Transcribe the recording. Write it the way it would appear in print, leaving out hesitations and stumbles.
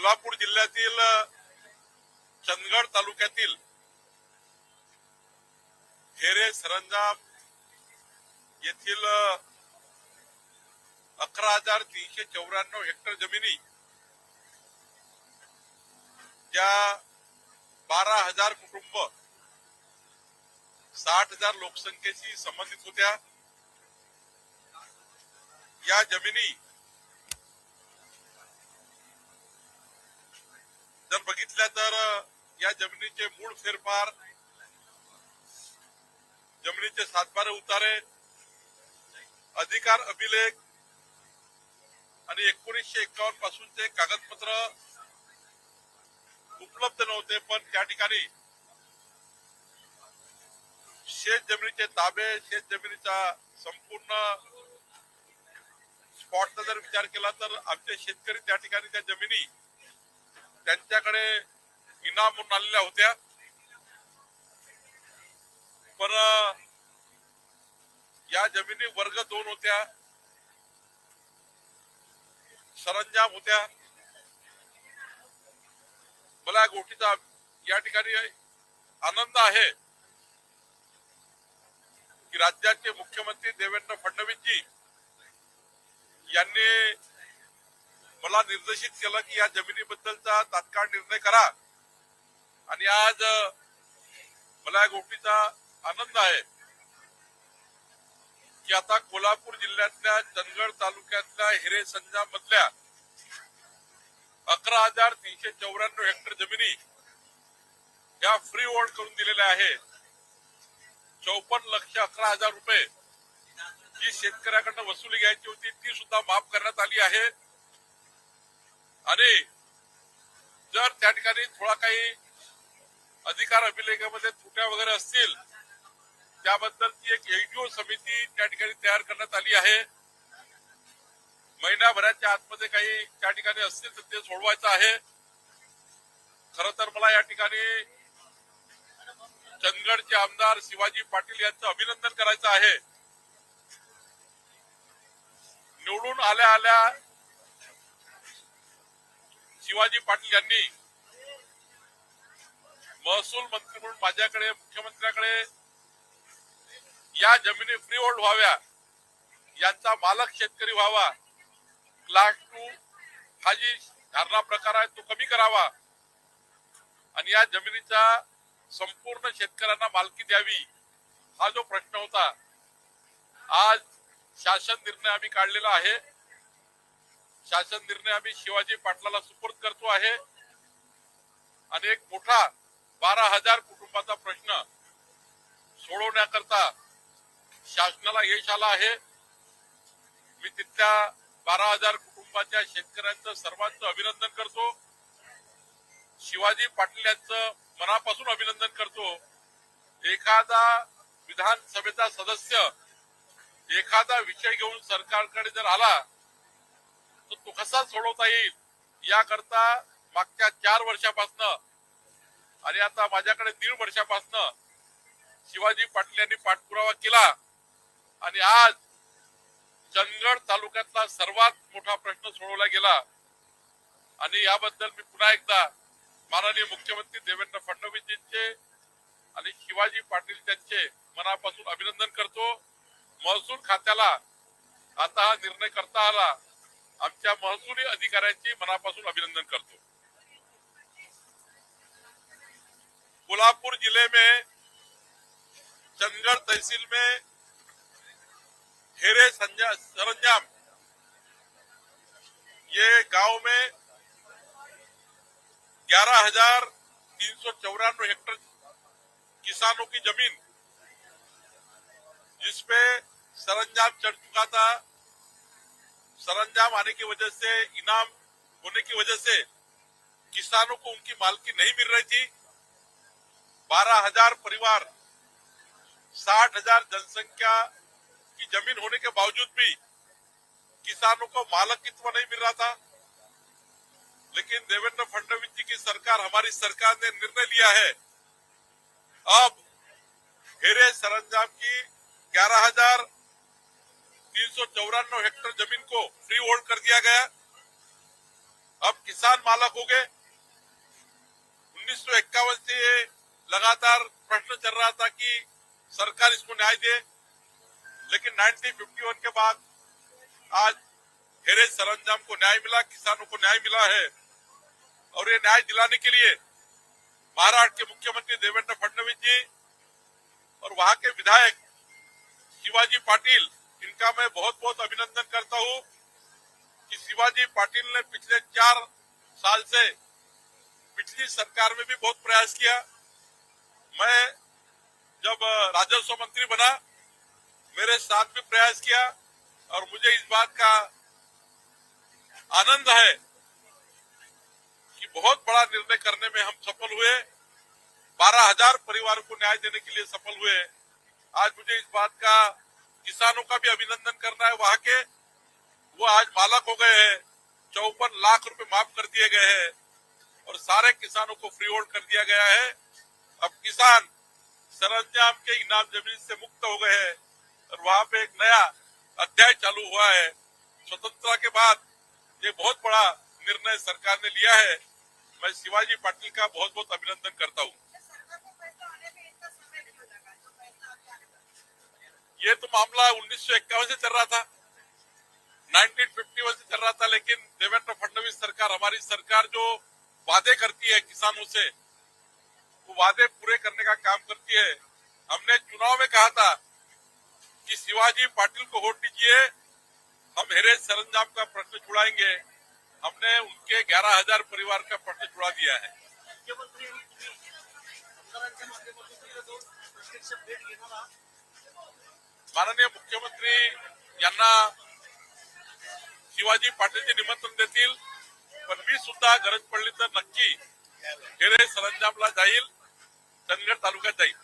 कोल्हापूर जिल्ह्यातील चंदगड तालुक्यातील हेरे सरंजाम येथील 11,394 हेक्टर जमिनी ज्या 12,000 कुटुंब 60,000 लोकसंख्येशी संबंधित होत्या, या जमिनी जर बघितल्या तर या जमिनीचे मूळ फेरफार, जमिनीचे सातबारे उतारे, अधिकार अभिलेख आणि 1951 पासूनचे कागदपत्र उपलब्ध नव्हते, पण त्या ठिकाणी शेत जमिनीचे ताबे, शेत जमिनीचा संपूर्ण स्पॉटचा जर विचार केला तर आमचे शेतकरी त्या ठिकाणी त्या जमिनी त्यांच्याकडे इनाम म्हणून आलेल्या होत्या, पण या जमिनी वर्ग 2 होत्या, सरंजाम होत्या. मला या गोष्टीचा या ठिकाणी आनंद आहे की राज्याचे मुख्यमंत्री देवेंद्र फडणवीसजी यांनी मला निर्देशित केलं की या जमिनीबद्दलचा तात्काळ निर्णय करा, आणि आज मला या गोष्टीचा आनंद आहे की आता कोल्हापूर जिल्ह्यातल्या चंदगड तालुक्यातल्या हिरे संजाम मधल्या 11,394 हेक्टर जमिनी या फ्री होल्ड करून दिलेल्या आहे. 54,11,000 रुपये जी शेतकऱ्याकडनं वसुली घ्यायची होती ती सुद्धा माफ करण्यात आली आहे. आणि जर त्या ठिकाणी थोडा काही अधिकार अभिलेखामध्ये त्रुट्या वगैरे असतील त्याबद्दलची एक एडीओ समिती त्या ठिकाणी तयार करण्यात आली आहे. महिन्याभराच्या आतमध्ये काही त्या ठिकाणी असतील तर ते सोडवायचं आहे. खरं तर मला या ठिकाणी चंदगडचे आमदार शिवाजी पाटील यांचं अभिनंदन करायचं आहे. निवडून आल्या आल्या शिवाजी पाटील यांनी महसूल मंत्री म्हणून माझ्याकडे, मुख्यमंत्र्याकडे या जमिनी फ्री होल्ड व्हाव्या, यांचा मालक शेतकरी व्हावा, क्लास 2 हा जी धारणा प्रकार आहे तो कमी करावा आणि या जमिनीचा संपूर्ण शेतकऱ्यांना मालकी द्यावी, हा जो प्रश्न होता आज शासन निर्णय आम्ही काढलेला आहे. शासन निर्णय आम्ही शिवाजी पाटलाला सुपूर्द करतो आहे आणि एक मोठा 12,000 कुटुंबाचा प्रश्न सोडवण्याकरता शासनाला यश आलं आहे. मी तिथल्या 12,000 कुटुंबाच्या शेतकऱ्यांचं सर्वांचं अभिनंदन करतो. शिवाजी पाटील यांचं मनापासून अभिनंदन करतो. एखादा विधानसभेचा सदस्य एखादा विषय घेऊन सरकारकडे जर आला तर तो कसा सोडवता येईल याकरता मागच्या 4 वर्षापासून आणि आता माझ्याकडे 1.5 वर्षापासून शिवाजी पाटील यांनी पाठपुरावा केला आणि आज चंदगड तालुक्यातला सर्वात मोठा प्रश्न सोडवला गेला. आणि याबद्दल मी पुन्हा एकदा माननीय मुख्यमंत्री देवेंद्र फडणवीसजींचे आणि शिवाजी पाटील त्यांचे मनापासून अभिनंदन करतो. महसूल खात्याला आता हा निर्णय करता आला, आमच्या महसुली अधिकाऱ्यांची मनापासून अभिनंदन करतो. कोल्हापुर जिले में चंदगड तहसील में हेरे सरंजाम ये गांव में 11,394 हेक्टर किसानों की जमीन जिसपे सरंजाम चढ़ चुका था. सरंजाम आने की वजह से, इनाम होने की वजह से किसानों को उनकी मालकी नहीं मिल रही थी. 12,000 परिवार, 60,000 जनसंख्या की जमीन होने के बावजूद भी किसानों को मालकित्व नहीं मिल रहा था. लेकिन देवेंद्र फडणवीस जी की सरकार, हमारी सरकार ने निर्णय लिया है, अब हेरे सरंजाम की 11,394 हेक्टर जमीन को फ्री होल्ड कर दिया गया. अब किसान मालक हो गए। 1951 से ये लगातार प्रश्न चल रहा था कि सरकार इसको न्याय दे, लेकिन 1951 के बाद आज हेरे सरंजाम को न्याय मिला, किसानों को न्याय मिला है। और ये न्याय दिलाने के लिए महाराष्ट्र के मुख्यमंत्री देवेंद्र फडणवीस जी और वहां के विधायक शिवाजी पाटिल, इनका मैं बहुत बहुत अभिनंदन करता हूं कि शिवाजी पाटिल ने पिछले 4 साल से पिछली सरकार में भी बहुत प्रयास किया। मैं जब राजस्व मंत्री बना, मेरे साथ भी प्रयास किया और मुझे इस बात का आनंद है कि बहुत बड़ा निर्णय करने में हम सफल हुए। 12,000 परिवारों को न्याय देने के लिए सफल हुए। आज मुझे इस बात का किसानों का भी अभिनंदन करना है। वहां के वो आज मालक हो गए हैं। 54 लाख रुपए माफ कर दिए गए हैं और सारे किसानों को फ्री होल्ड कर दिया गया है। अब किसान सरंजाम के इनाम जमीन से मुक्त हो गए हैं और वहां पे एक नया अध्याय चालू हुआ है। स्वतंत्रता के बाद ये बहुत बड़ा निर्णय सरकार ने लिया है। मैं शिवाजी पाटिल का बहुत बहुत अभिनंदन करता हूँ। ये तो मामला 1951 से चल रहा था, 1951 से चल रहा था, लेकिन देवेंद्र फडणवीस सरकार, हमारी सरकार जो वादे करती है किसानों से, वो वादे पूरे करने का काम करती है। हमने चुनाव में कहा था कि शिवाजी पाटिल को वोट दीजिए, हम हेरे सरंजाम का प्रश्न छुड़ाएंगे। हमने उनके 11,000 परिवार का प्रश्न छुड़ा दिया है। माननीय मुख्यमंत्री यांना शिवाजी पाटीलचे निमंत्रण देतील, पण मी सुद्धा गरज पडली तर नक्की हेरे सरंजामला जाईल, चंदगड तालुक्यात जाईल।